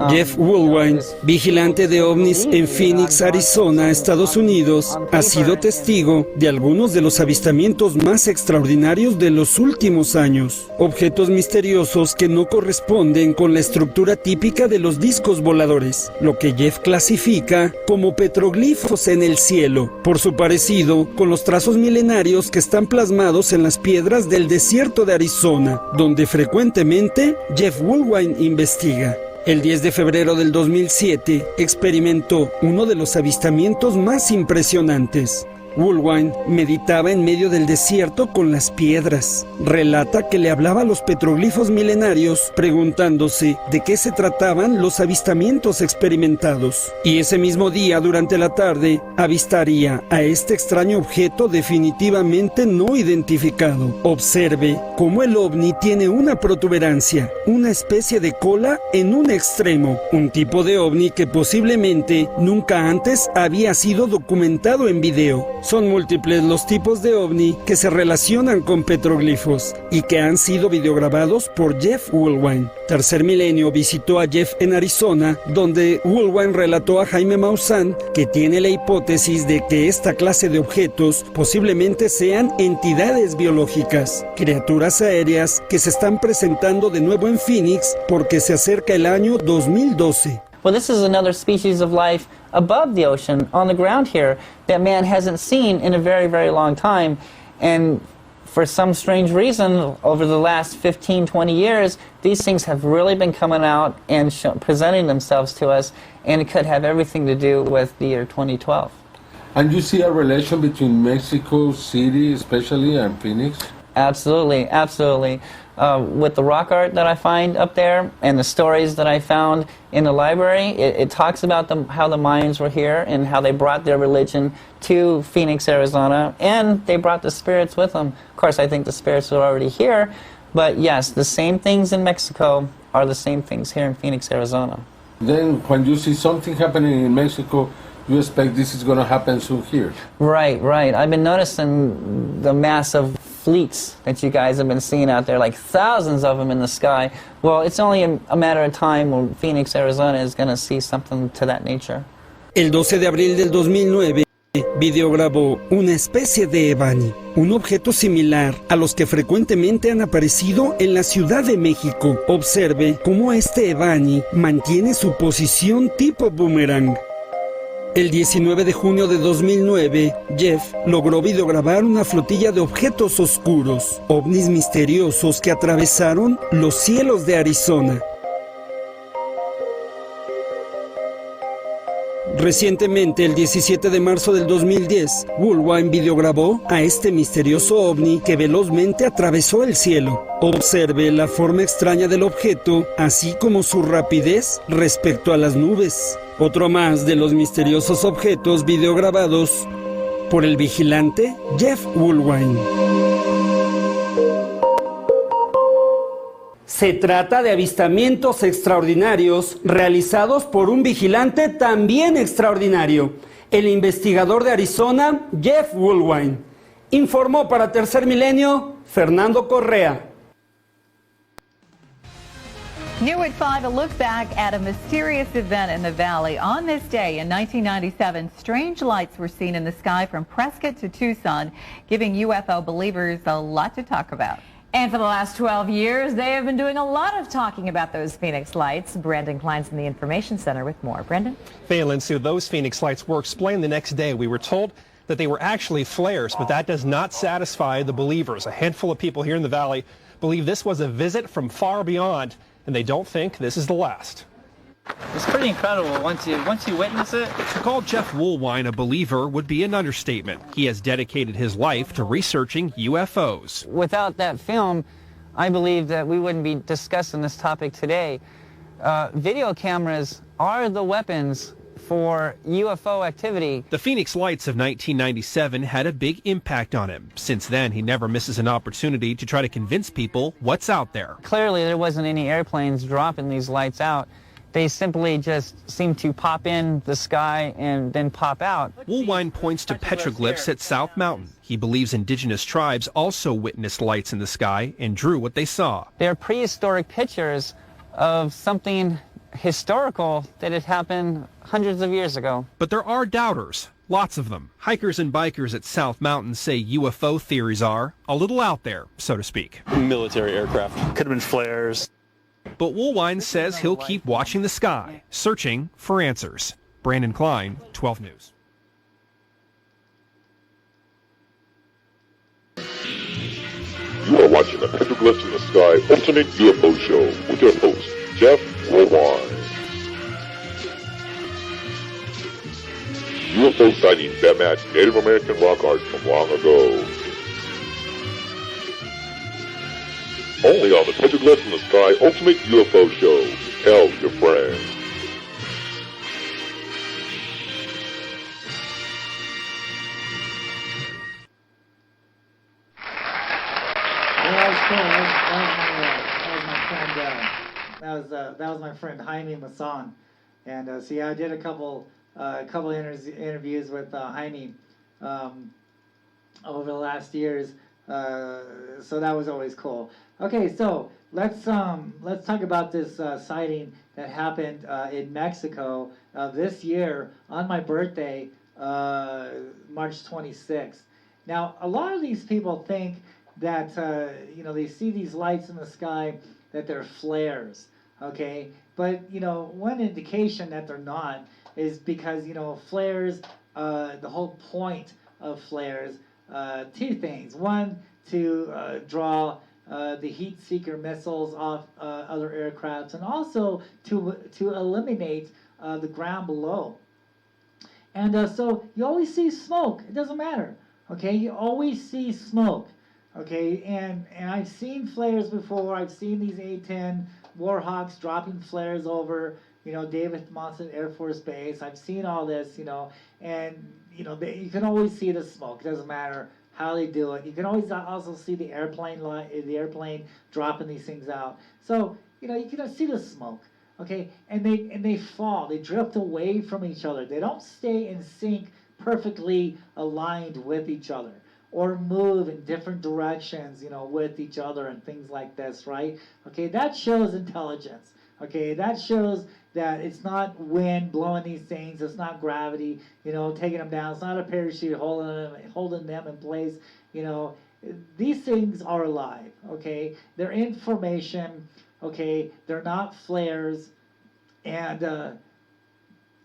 Jeff Woolwine, vigilante de ovnis en Phoenix, Arizona, Estados Unidos, ha sido testigo de algunos de los avistamientos más extraordinarios de los últimos años. Objetos misteriosos que no corresponden con la estructura típica de los discos voladores, lo que Jeff clasifica como petroglifos en el cielo, por su parecido con los trazos milenarios que están plasmados en las piedras del desierto de Arizona, donde frecuentemente Jeff Woolwine investiga. El 10 de febrero del 2007 experimentó uno de los avistamientos más impresionantes. Woolwine meditaba en medio del desierto con las piedras. Relata que le hablaba a los petroglifos milenarios preguntándose de qué se trataban los avistamientos experimentados. Y ese mismo día, durante la tarde, avistaría a este extraño objeto definitivamente no identificado. Observe cómo el ovni tiene una protuberancia, una especie de cola en un extremo, un tipo de ovni que posiblemente nunca antes había sido documentado en video. Son múltiples los tipos de ovni que se relacionan con petroglifos y que han sido videograbados por Jeff Woolwine. Tercer Milenio visitó a Jeff en Arizona, donde Woolwine relató a Jaime Maussan que tiene la hipótesis de que esta clase de objetos posiblemente sean entidades biológicas, criaturas aéreas que se están presentando de nuevo en Phoenix porque se acerca el año 2012. Well, this is another species of life above the ocean, on the ground here, that man hasn't seen in a very, very long time. And for some strange reason, over the last 15, 20 years, these things have really been coming out and presenting themselves to us, and it could have everything to do with the year 2012. And you see a relation between Mexico City, especially, and Phoenix? Absolutely, absolutely. With the rock art that I find up there and the stories that I found in the library, it talks about how the Mayans were here and how they brought their religion to Phoenix, Arizona, and they brought the spirits with them. Of course, I think the spirits were already here, but yes, the same things in Mexico are the same things here in Phoenix, Arizona. Then when you see something happening in Mexico, you expect this is going to happen soon here. Right, right. I've been noticing the massive fleets that you guys have been seeing out there, like thousands of them in the sky. Well, it's only a matter of time when Phoenix, Arizona is going to see something to that nature. El 12 de abril del 2009, videograbó una especie de Ebani, un objeto similar a los que frecuentemente han aparecido en la Ciudad de México. Observe cómo este Ebani mantiene su posición tipo boomerang. El 19 de junio de 2009, Jeff logró videograbar una flotilla de objetos oscuros, ovnis misteriosos que atravesaron los cielos de Arizona. Recientemente, el 17 de marzo del 2010, Woolwine videograbó a este misterioso ovni que velozmente atravesó el cielo. Observe la forma extraña del objeto, así como su rapidez respecto a las nubes. Otro más de los misteriosos objetos videograbados por el vigilante Jeff Woolwine. Se trata de avistamientos extraordinarios realizados por un vigilante también extraordinario, el investigador de Arizona, Jeff Woolwine. Informó para Tercer Milenio, Fernando Correa. New at 5, a look back at a mysterious event in the valley. On this day in 1997, strange lights were seen in the sky from Prescott to Tucson, giving UFO believers a lot to talk about. And for the last 12 years, they have been doing a lot of talking about those Phoenix lights. Brandon Klein's in the Information Center with more. Brandon? Phelan, Sue, those Phoenix lights were explained the next day. We were told that they were actually flares, but that does not satisfy the believers. A handful of people here in the valley believe this was a visit from far beyond, and they don't think this is the last. It's pretty incredible once you witness it. To call Jeff Woolwine a believer would be an understatement. He has dedicated his life to researching UFOs. Without that film, I believe that we wouldn't be discussing this topic today. Video cameras are the weapons for UFO activity. The Phoenix lights of 1997 had a big impact on him. Since then, he never misses an opportunity to try to convince people what's out there. Clearly, there wasn't any airplanes dropping these lights out. They simply just seem to pop in the sky and then pop out. Woolwine points to petroglyphs at South Mountain. He believes indigenous tribes also witnessed lights in the sky and drew what they saw. They're prehistoric pictures of something historical that had happened hundreds of years ago. But there are doubters, lots of them. Hikers and bikers at South Mountain say UFO theories are a little out there, so to speak. Military aircraft. Could have been flares. But Woolwine says he'll keep watching the sky, searching for answers. Brandon Klein, 12 News. You are watching the Petroglyphs in the Sky Ultimate UFO Show with your host, Jeff Woolwine. UFO sightings that match Native American rock art from long ago. Only on the Petroglyphs in the Sky Ultimate UFO Show. Tell your friends. That was cool. That was my friend Jaime Masson, and so yeah, I did a couple interviews with Jaime over the last years. So that was always cool. Okay, so let's talk about this sighting that happened in Mexico this year on my birthday, March 26th. Now, a lot of these people think that they see these lights in the sky, that they're flares. Okay, but one indication that they're not is because flares. The whole point of flares. Two things. One, to draw the heat seeker missiles off other aircrafts, and also to eliminate the ground below. And so you always see smoke. It doesn't matter. Okay, you always see smoke. Okay, and I've seen flares before. I've seen these A-10 Warhawks dropping flares over David Monson Air Force Base. I've seen all this, and you can always see the smoke. It doesn't matter how they do it. You can always also see the airplane dropping these things out. So you can see the smoke. Okay, and they fall. They drift away from each other. They don't stay in sync, perfectly aligned with each other, or move in different directions, with each other and things like this, right? Okay, that shows intelligence. Okay, that shows that it's not wind blowing these things. It's not gravity, taking them down. It's not a parachute holding them in place. These things are alive. Okay, they're information. Okay, they're not flares, and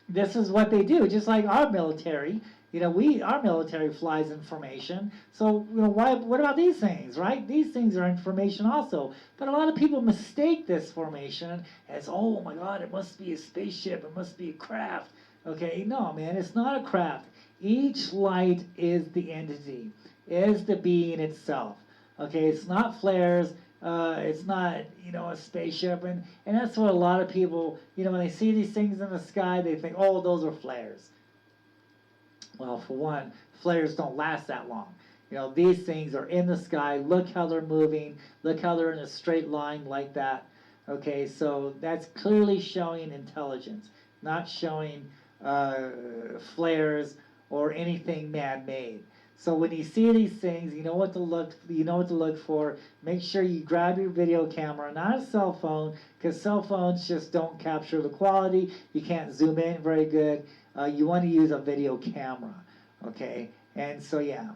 this is what they do. Just like our military. Our military flies information. So, what about these things, right? These things are information also. But a lot of people mistake this formation as, oh my God, it must be a spaceship, it must be a craft. Okay, no, man, it's not a craft. Each light is the entity, is the being itself. Okay, it's not flares, it's not, a spaceship. And that's what a lot of people, when they see these things in the sky, they think, oh, those are flares. Well, for one, flares don't last that long. These things are in the sky. Look how they're moving. Look how they're in a straight line like that. Okay, so that's clearly showing intelligence, not showing flares or anything man-made. So when you see these things, you know what to look for. Make sure you grab your video camera, not a cell phone, because cell phones just don't capture the quality. You can't zoom in very good. You want to use a video camera, okay? And so yeah,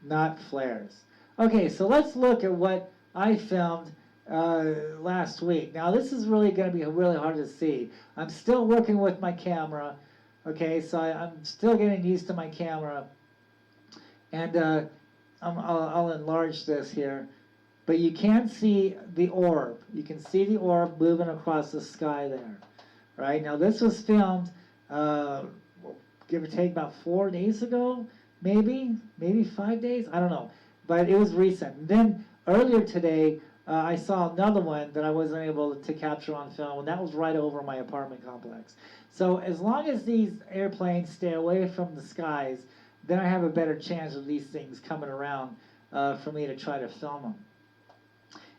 not flares. Okay, so let's look at what I filmed last week. Now this is really going to be really hard to see. I'm still working with my camera. Okay, so I'm still getting used to my camera, and I'll enlarge this here, but you can see the orb. You can see the orb moving across the sky there, right? Now this was filmed, give or take, about 4 days ago, maybe 5 days, I don't know, but it was recent. And then earlier today, I saw another one that I wasn't able to capture on film, and that was right over my apartment complex. So as long as these airplanes stay away from the skies, then I have a better chance of these things coming around for me to try to film them.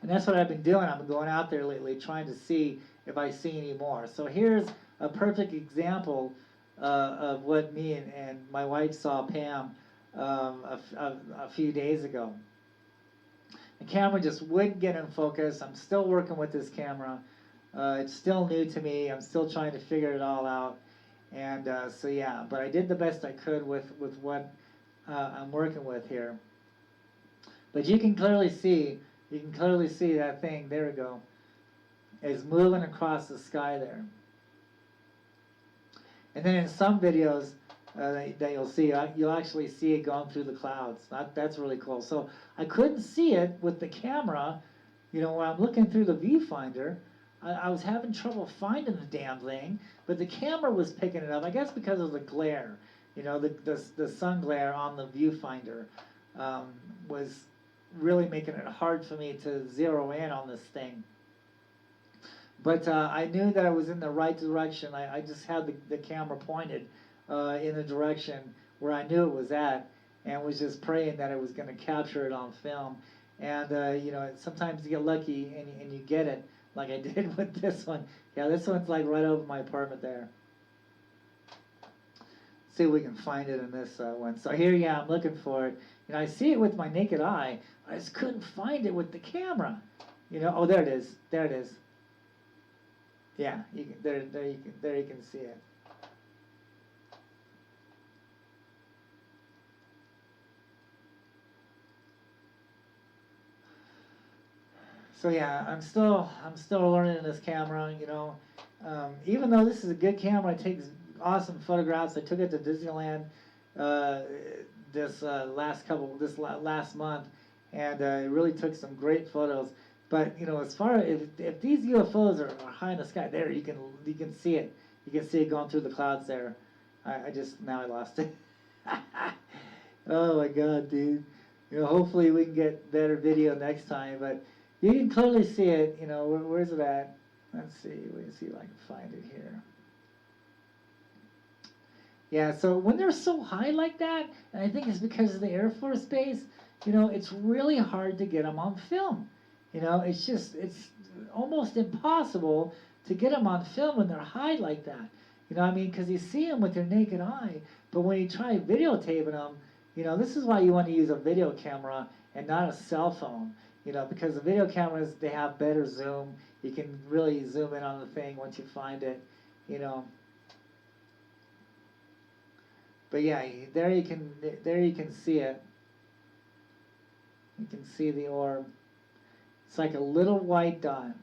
And that's what I've been doing. I've been going out there lately trying to see if I see any more. So here's a perfect example of what me and my wife saw, Pam, a few days ago. The camera just wouldn't get in focus. I'm still working with this camera. It's still new to me. I'm still trying to figure it all out. And so yeah, but I did the best I could with what I'm working with here. But you can clearly see that thing, there we go, is moving across the sky there. And then in some videos that you'll see, you'll actually see it going through the clouds. That's really cool. So I couldn't see it with the camera, when I'm looking through the viewfinder. I was having trouble finding the damn thing, but the camera was picking it up, I guess because of the glare. The sun glare on the viewfinder was really making it hard for me to zero in on this thing. But I knew that I was in the right direction. I just had the camera pointed in the direction where I knew it was at, and was just praying that it was going to capture it on film. And sometimes you get lucky and you get it, like I did with this one. Yeah, this one's like right over my apartment there. See if we can find it in this one. So here, yeah, I'm looking for it. I see it with my naked eye. I just couldn't find it with the camera. Oh, there it is. There it is. Yeah, there you can see it. So yeah, I'm still learning this camera. Even though this is a good camera, it takes awesome photographs. I took it to Disneyland this last month, and it really took some great photos. But as far as if these UFOs are high in the sky, there you can see it. You can see it going through the clouds there. Now I lost it. Oh my God, dude. Hopefully we can get better video next time, but you can clearly see it. Where's it at? Let's see if I can find it here. Yeah, so when they're so high like that, and I think it's because of the Air Force Base, it's really hard to get them on film. It's almost impossible to get them on film when they're high like that. Because you see them with your naked eye, but when you try videotaping them, this is why you want to use a video camera and not a cell phone. Because the video cameras, they have better zoom. You can really zoom in on the thing once you find it, But yeah, there you can see it. You can see the orb. It's like a little white dot.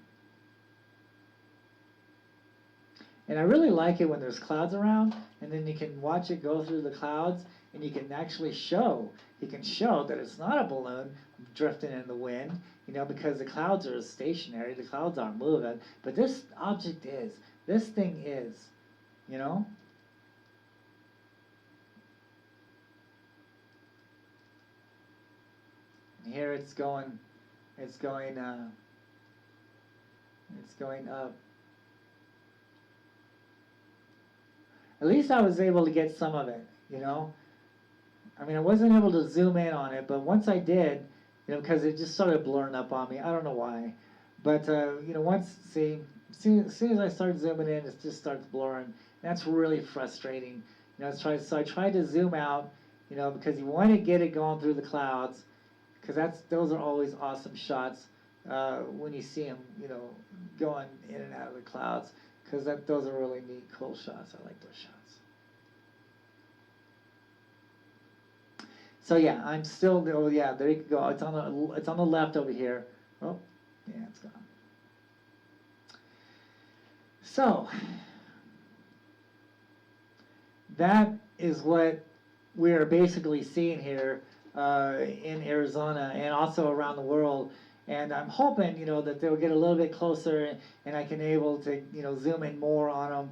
And I really like it when there's clouds around, and then you can watch it go through the clouds, and you can actually show that it's not a balloon drifting in the wind, because the clouds are stationary, the clouds aren't moving, but this object is, this thing is, And here it's going up. At least I was able to get some of it, I wasn't able to zoom in on it, but once I did, because it just started blurring up on me. I don't know why. But, as soon as I start zooming in, it just starts blurring. That's really frustrating, So I tried to zoom out, because you want to get it going through the clouds, because those are always awesome shots when you see them, going in and out of the clouds, because those are really neat, cool shots. I like those shots. So yeah, I'm still. Oh yeah, there you go. It's on the left over here. Oh, yeah, it's gone. So that is what we are basically seeing here in Arizona and also around the world. And I'm hoping, that they'll get a little bit closer and I can able to, zoom in more on them,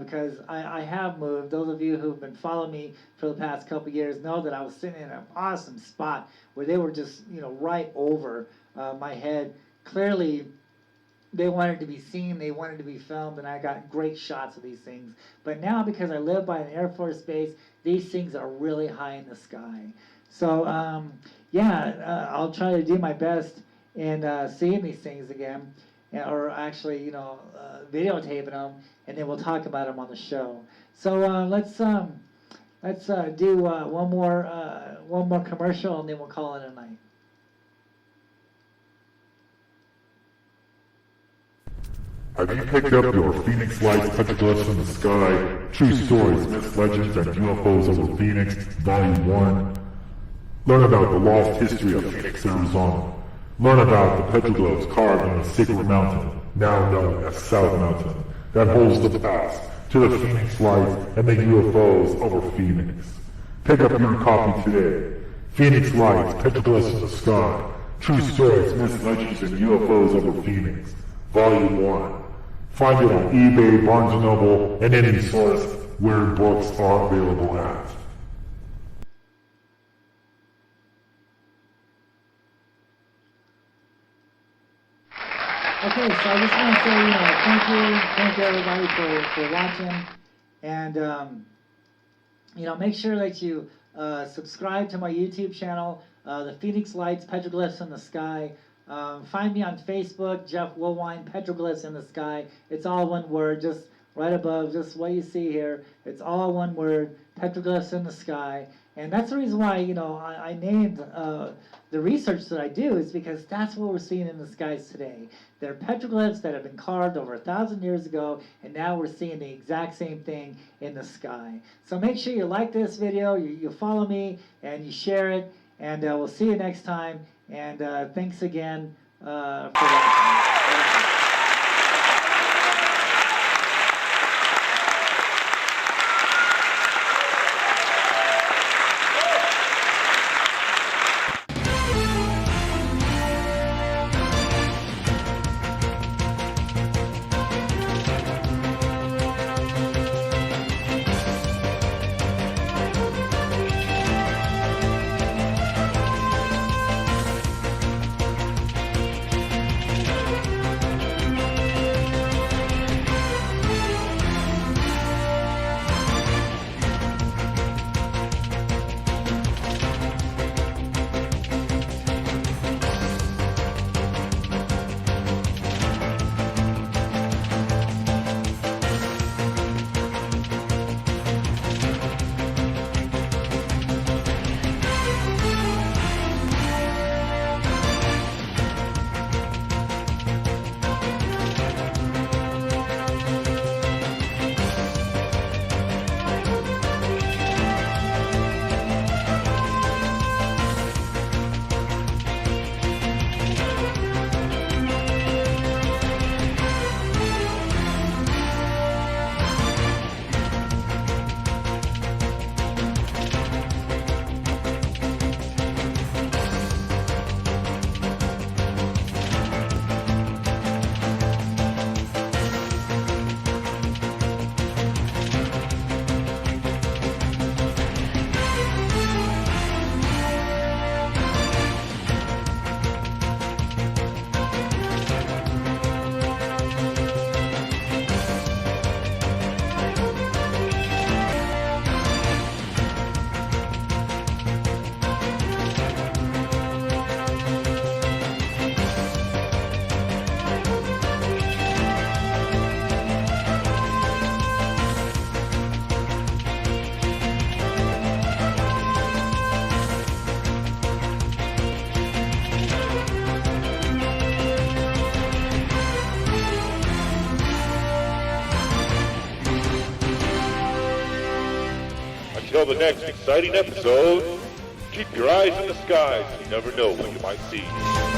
because I have moved. Those of you who've been following me for the past couple of years know that I was sitting in an awesome spot where they were just, right over my head. Clearly, they wanted to be seen, they wanted to be filmed, and I got great shots of these things. But now, because I live by an Air Force base, these things are really high in the sky. So, I'll try to do my best in seeing these things again, or actually, videotaping them, and then we'll talk about them on the show. So let's do one more commercial, and then we'll call it a night. Have you picked up your Phoenix Lights, Petroglyphs in the Sky, True Stories, Myths, Legends, and UFOs over Phoenix, Volume 1? Learn about the lost history of Phoenix, Arizona. Learn about the petroglyphs carved on a sacred mountain, now known as South Mountain, that holds the pass to the Phoenix Lights and the UFOs over Phoenix. Pick up your copy today. Phoenix Lights, Petroglyphs in the Sky, True Stories, Myths, Legends, and UFOs over Phoenix, Volume 1. Find it on eBay, Barnes & Noble, and any source where books are available at. Okay, so I just want to say, thank you everybody for watching, and make sure that you subscribe to my YouTube channel, the Phoenix Lights, Petroglyphs in the Sky. Find me on Facebook, Jeff Woolwine, Petroglyphs in the Sky. It's all one word, just right above, just what you see here. It's all one word, Petroglyphs in the Sky. And that's the reason why, I named the research that I do, is because that's what we're seeing in the skies today. They're petroglyphs that have been carved over 1,000 years ago, and now we're seeing the exact same thing in the sky. So make sure you like this video, you follow me, and you share it, and we'll see you next time. And thanks again for watching. until the next exciting episode, keep your eyes in the skies. You never know what you might see.